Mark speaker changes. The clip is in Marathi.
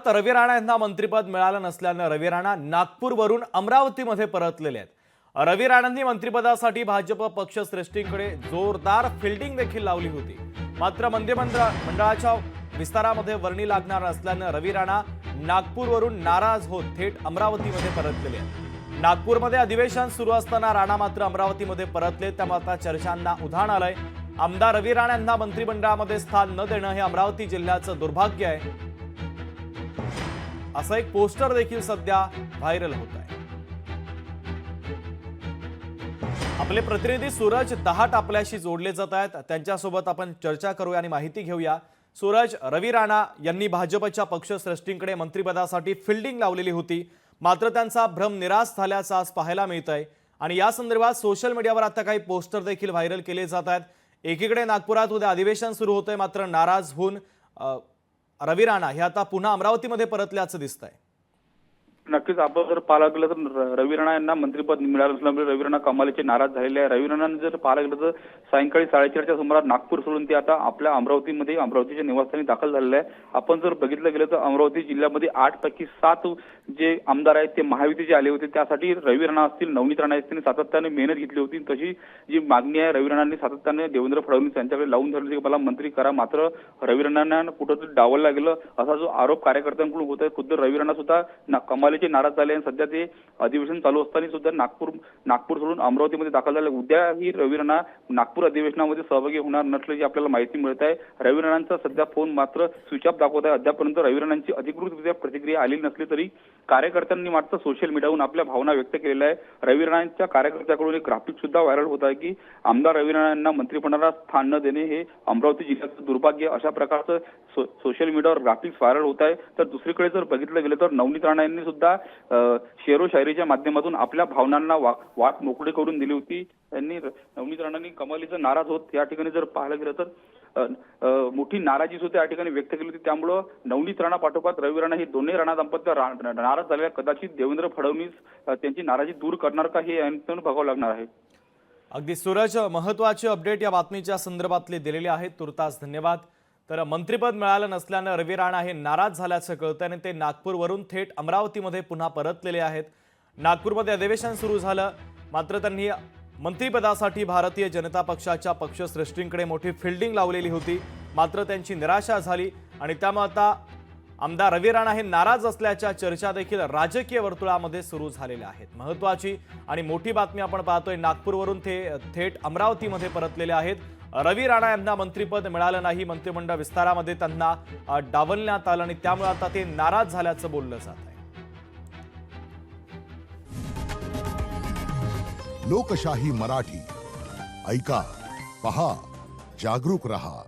Speaker 1: नागपुरात रवी राणा यांना मंत्रिपद मिळालं नसल्यानं रवी राणा नागपूरवरून अमरावतीमध्ये परतलेले आहेत। रवी राणांनी मंत्रिपदासाठी भाजप पक्षश्रेष्ठींकडे जोरदार फिल्डिंग देखील लावली होती, मात्र मंत्रिमंडळाच्या विस्तारामध्ये वर्णी लागणार असल्यानं रवी राणा नागपूरवरून नाराज होत थेट अमरावतीमध्ये परतलेले आहेत। नागपूरमध्ये अधिवेशन सुरू असताना राणा मात्र अमरावतीमध्ये परतले, त्यामुळे आता चर्चांना उधाण आलंय। आमदार रवी राणा यांना मंत्रिमंडळामध्ये स्थान न देणं हे अमरावती जिल्ह्याचं दुर्भाग्य आहे, असं एक पोस्टर देखील सध्या व्हायरल होत आहे। आपले प्रतिनिधी सूरज दहाट आपल्याशी जोडले जात आहेत, त्यांच्यासोबत आपण चर्चा करूया आणि माहिती घेऊया। सूरज, रवी राणा यांनी भाजपच्या पक्षश्रेष्ठींकडे मंत्रिपदासाठी फिल्डिंग लावलेली होती, मात्र त्यांचा भ्रम निराश झाल्याचं आज पाहायला मिळतंय आणि या संदर्भात सोशल मीडियावर आता काही पोस्टर देखील व्हायरल केले जात आहेत। एकीकडे नागपुरात उद्या अधिवेशन सुरू होतंय, मात्र नाराज होऊन रवी राणा हे आता पुन्हा अमरावतीमध्ये परतल्याचं दिसतंय।
Speaker 2: नक्कीच आपण जर पाहायला गेलं तर रवी राणा यांना मंत्रिपद मिळालं नसल्यामुळे रवी राणा कमालीचे नाराज झालेले आहे। रवी राणांनी जर पाहायला गेलं तर सायंकाळी 4:30च्या सुमारास नागपूर सोडून ते आता आपल्या अमरावतीच्या निवासस्थानी दाखल झालेले आहे। आपण जर बघितलं गेलं तर अमरावती जिल्ह्यामध्ये 8 पैकी 7 जे आमदार आहेत ते महायुतीचे आले होते, त्यासाठी रवी राणा असतील, नवनीत राणा असतील सातत्याने मेहनत घेतली होती। तशी जी मागणी आहे रवी राणांनी सातत्याने देवेंद्र फडणवीस यांच्याकडे लावून धरली की मला मंत्री करा, मात्र रवी राणांना कुठंतरी डावलला गेलं असा जो आरोप कार्यकर्त्यांकडून होत आहे। खुद्द रवी राणा सुद्धा कमालीचे नाराज झाले आणि सध्या ते अधिवेशन चालू असताना सुद्धा नागपूर सोडून अमरावतीमध्ये दाखल झाले। उद्याही रवी राणा नागपूर अधिवेशनामध्ये सहभागी होणार नसल्याची आपल्याला माहिती मिळत आहे। रवी राणांचा सध्या फोन मात्र स्विच ऑफ दाखवत आहे। अद्यापर्यंत रवी राणांची अधिकृतरित्या प्रतिक्रिया आली नसली तरी कार्यकर्त्यांनी मात्र सोशल मीडियावरून आपल्या भावना व्यक्त केलेल्या आहे। रवी राणांच्या कार्यकर्त्याकडून एक ग्राफिक सुद्धा व्हायरल होत आहे की आमदार रवी राणा यांना मंत्रिमंडळात स्थान न देणे हे अमरावती जिल्ह्याचं दुर्भाग्य, अशा प्रकारचं सोशल मीडियावर ग्राफिक्स व्हायरल होत आहे। तर दुसरीकडे जर बघितलं गेलं तर नवनीत राणा यांनी सुद्धा शेरो शायरीच्या माध्यमातून आपल्या भावनांना वाट मोकळी करून दिली होती। त्यांनी नवनीत राणांनी कमालीचं नाराज होत या ठिकाणी जर पाहायला गेलं तर मोठी नाराजी सुद्धा या ठिकाणी व्यक्त केली होती। त्यामुळं नवनीत राणा पाठोपाठ रवी राणा ही दोन्ही राणा दाम्पत्य नाराज झाले। कदाचित देवेंद्र फडणवीस त्यांची नाराजी दूर करणार का हे यांच्यातून बघावं लागणार आहे।
Speaker 1: अगदी सूरज, महत्त्वाचे अपडेट या बातमीच्या संदर्भातले दिलेले आहेत, तुर्तास धन्यवाद। तर मंत्रिपद मिळालं नसल्यानं रवी राणा हे नाराज झाल्याचं कळतं आणि ते नागपूरवरून थेट अमरावतीमध्ये पुन्हा परतलेले आहेत। नागपूरमध्ये अधिवेशन सुरू झालं, मात्र त्यांनी मंत्रिपदासाठी भारतीय जनता पक्षाच्या पक्षश्रेष्ठींकडे मोठी फिल्डिंग लावलेली होती, मात्र त्यांची निराशा झाली आणि त्यामुळे आता आमदार रवी राणा हे नाराज असल्याच्या चर्चा देखील राजकीय वर्तुळामध्ये सुरू झालेल्या आहेत। महत्त्वाची आणि मोठी बातमी आपण पाहतोय, नागपूरवरून ते थेट अमरावतीमध्ये परतलेले आहेत। रवी राणा यांना मंत्रिपद मिळालं नाही, मंत्रिमंडळ विस्तारामध्ये त्यांना डावलण्यात आलं आणि त्यामुळे आता ते नाराज झाल्याचं बोललं जात आहे।
Speaker 3: लोकशाही मराठी ऐका, पहा, जागरूक रहा।